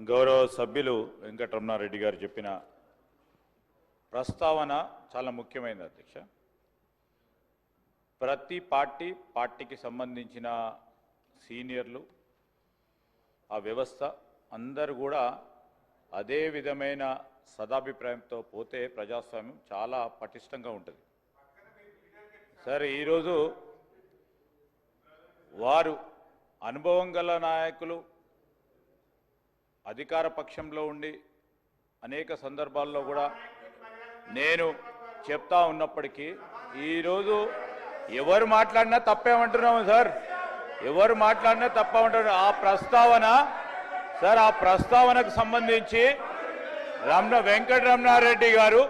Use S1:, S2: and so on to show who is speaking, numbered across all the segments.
S1: గౌరవ సభ్యులు వెంకటరమణారెడ్డి గారు చెప్పిన ప్రస్తావన చాలా ముఖ్యమైనది అధ్యక్ష. ప్రతి పార్టీకి సంబంధించిన సీనియర్లు ఆ వ్యవస్థ అందరూ కూడా అదే విధమైన సదాభిప్రాయంతో పోతే ప్రజాస్వామ్యం చాలా పటిష్టంగా ఉంటుంది. సరే, ఈరోజు వారు అనుభవం గల నాయకులు అధికార పక్షంలో ఉండి అనేక సందర్భాల్లో కూడా నేను చెప్తా ఉన్నప్పటికీ ఈరోజు ఎవరు మాట్లాడినా తప్పేమంటున్నాము సార్, ఎవరు మాట్లాడినా తప్పేమంటున్నారు. ఆ ప్రస్తావనకు సంబంధించి వెంకటరమణారెడ్డి గారు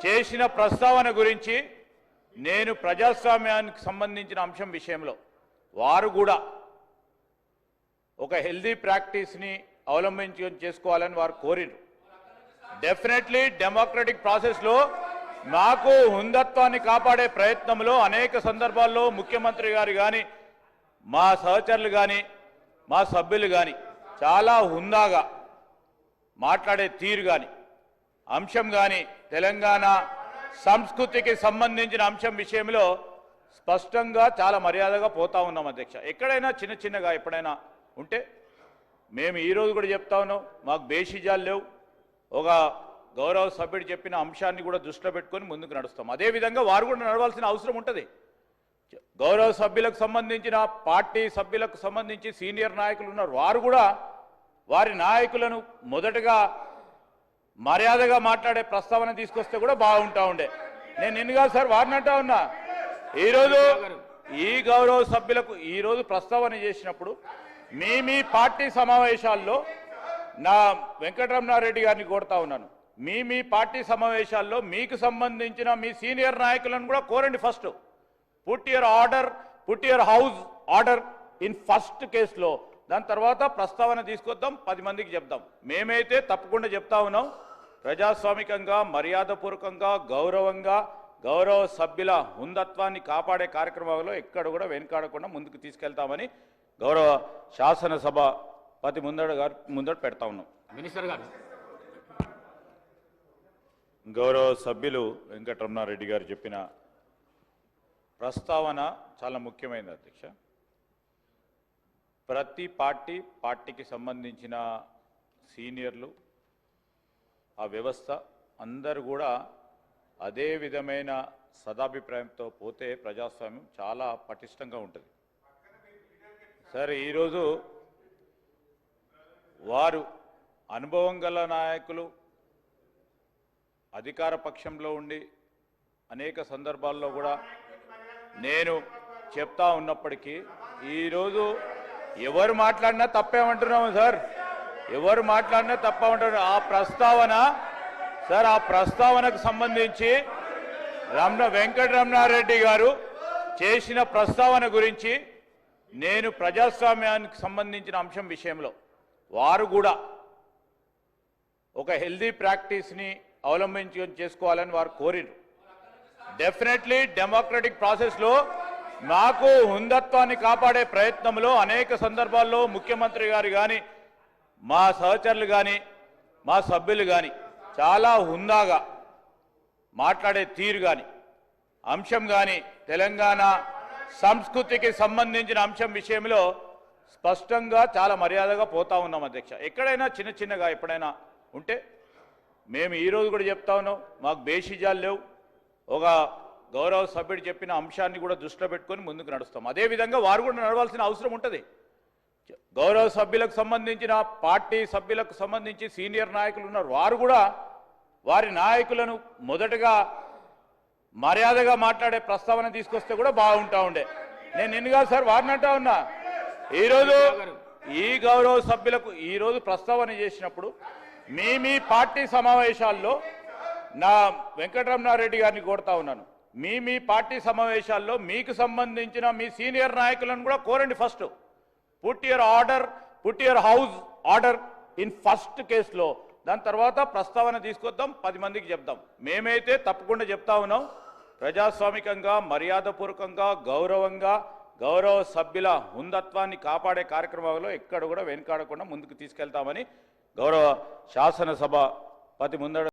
S1: చేసిన ప్రస్తావన గురించి నేను ప్రజాస్వామ్యానికి సంబంధించిన అంశం విషయంలో వారు కూడా ఒక హెల్దీ ప్రాక్టీస్ని చేసుకోవాలని వారు కోరిరు. డెఫినెట్లీ డెమోక్రటిక్ ప్రాసెస్లో నాకు హుందత్వాన్ని కాపాడే ప్రయత్నంలో అనేక సందర్భాల్లో ముఖ్యమంత్రి గారు కానీ మా సహచరులు కానీ మా సభ్యులు కానీ చాలా హుందాగా మాట్లాడే తీరు కానీ అంశం కానీ తెలంగాణ సంస్కృతికి సంబంధించిన అంశం విషయంలో స్పష్టంగా చాలా మర్యాదగా పోతా ఉన్నాం అధ్యక్ష. ఎక్కడైనా చిన్నగా ఎప్పుడైనా ఉంటే మేము ఈరోజు కూడా చెప్తా ఉన్నాం, మాకు బేషిజాలు లేవు. ఒక గౌరవ సభ్యుడు చెప్పిన అంశాన్ని కూడా దృష్టిలో పెట్టుకొని ముందుకు నడుస్తాం. అదేవిధంగా వారు కూడా నడవాల్సిన అవసరం ఉంటుంది. గౌరవ సభ్యులకు సంబంధించిన పార్టీ సభ్యులకు సంబంధించి సీనియర్ నాయకులు ఉన్నారు, వారు కూడా వారి నాయకులను మొదటగా మర్యాదగా మాట్లాడే ప్రస్తావన తీసుకొస్తే కూడా బాగుంటా ఉండే. నేను నిన్నగా సార్ వారిని అంటా ఉన్నా, ఈరోజు ఈ గౌరవ సభ్యులకు ఈరోజు ప్రస్తావన చేసినప్పుడు మీ పార్టీ సమావేశాల్లో నా వెంకటరమణారెడ్డి గారిని కోరుతా ఉన్నాను, మీ పార్టీ సమావేశాల్లో మీకు సంబంధించిన మీ సీనియర్ నాయకులను కూడా కోరండి. First put your house order in first కేసులో, దాని తర్వాత ప్రస్తావన తీసుకొద్దాం, 10 మందికి చెప్దాం. మేమైతే తప్పకుండా చెప్తా ఉన్నాం, ప్రజాస్వామికంగా మర్యాదపూర్వకంగా గౌరవంగా గౌరవ సభ్యుల హుందత్వాన్ని కాపాడే కార్యక్రమంలో ఎక్కడ కూడా వెనుకాడకుండా ముందుకు తీసుకెళ్తామని గౌరవ శాసనసభాపతి ముందట పెడతా ఉన్నాం.
S2: మినిస్టర్ గారు,
S1: గౌరవ సభ్యులు వెంకటరమణారెడ్డి గారు చెప్పిన ప్రస్తావన చాలా ముఖ్యమైనది అధ్యక్ష. ప్రతి పార్టీకి సంబంధించిన సీనియర్లు ఆ వ్యవస్థ అందరూ కూడా అదే విధమైన సదాభిప్రాయంతో పోతే ప్రజాస్వామ్యం చాలా పటిష్టంగా ఉంటుంది. సరే, ఈరోజు వారు అనుభవం గల నాయకులు అధికార పక్షంలో ఉండి అనేక సందర్భాల్లో కూడా నేను చెప్తా ఉన్నప్పటికీ ఈరోజు ఎవరు మాట్లాడినా తప్పేమంటున్నాము సార్, ఎవరు మాట్లాడినా తప్పేమంటున్నారు. ఆ ప్రస్తావనకు సంబంధించి వెంకటరమణారెడ్డి గారు చేసిన ప్రస్తావన గురించి నేను ప్రజాస్వామ్యానికి సంబంధించిన అంశం విషయంలో వారు కూడా ఒక హెల్దీ ప్రాక్టీస్ని చేసుకోవాలని వారు కోరిరు. డెఫినెట్లీ డెమోక్రటిక్ ప్రాసెస్లో నాకు హుందత్వాన్ని కాపాడే ప్రయత్నంలో అనేక సందర్భాల్లో ముఖ్యమంత్రి గారు కానీ మా సహచరులు కానీ మా సభ్యులు కానీ చాలా హుందాగా మాట్లాడే తీరు కానీ అంశం కానీ తెలంగాణ సంస్కృతికి సంబంధించిన అంశం విషయంలో స్పష్టంగా చాలా మర్యాదగా పోతా ఉన్నాం అధ్యక్ష. ఎక్కడైనా చిన్నగా ఎప్పుడైనా ఉంటే మేము ఈరోజు కూడా చెప్తా ఉన్నాం, మాకు బేషిజాలు లేవు. ఒక గౌరవ సభ్యుడు చెప్పిన అంశాన్ని కూడా దృష్టిలో పెట్టుకొని ముందుకు నడుస్తాం. అదేవిధంగా వారు కూడా నడవాల్సిన అవసరం ఉంటుంది. గౌరవ సభ్యులకు సంబంధించిన పార్టీ సభ్యులకు సంబంధించి సీనియర్ నాయకులు ఉన్నారు, వారు కూడా వారి నాయకులను మొదటగా మర్యాదగా మాట్లాడే ప్రస్తావన తీసుకొస్తే కూడా బాగుంటా ఉండే. నేను నిన్నగా సార్ వారిని అంటా ఉన్నా, ఈరోజు ఈ గౌరవ సభ్యులకు ఈరోజు ప్రస్తావన చేసినప్పుడు మీ పార్టీ సమావేశాల్లో నా వెంకటరమణారెడ్డి గారిని కోరుతా ఉన్నాను, మీ పార్టీ సమావేశాల్లో మీకు సంబంధించిన మీ సీనియర్ నాయకులను కూడా కోరండి. First put your house order in first కేసులో, దాని తర్వాత ప్రస్తావన తీసుకొద్దాం, 10 మందికి చెప్దాం. మేమైతే తప్పకుండా చెప్తా ఉన్నాం, ప్రజాస్వామికంగా మర్యాదపూర్వకంగా గౌరవంగా గౌరవ సభ్యుల హుందత్వాన్ని కాపాడే కార్యక్రమంలో ఎక్కడ కూడా వెనుకాడకుండా ముందుకు తీసుకెళ్తామని గౌరవ శాసనసభాపతి ముందర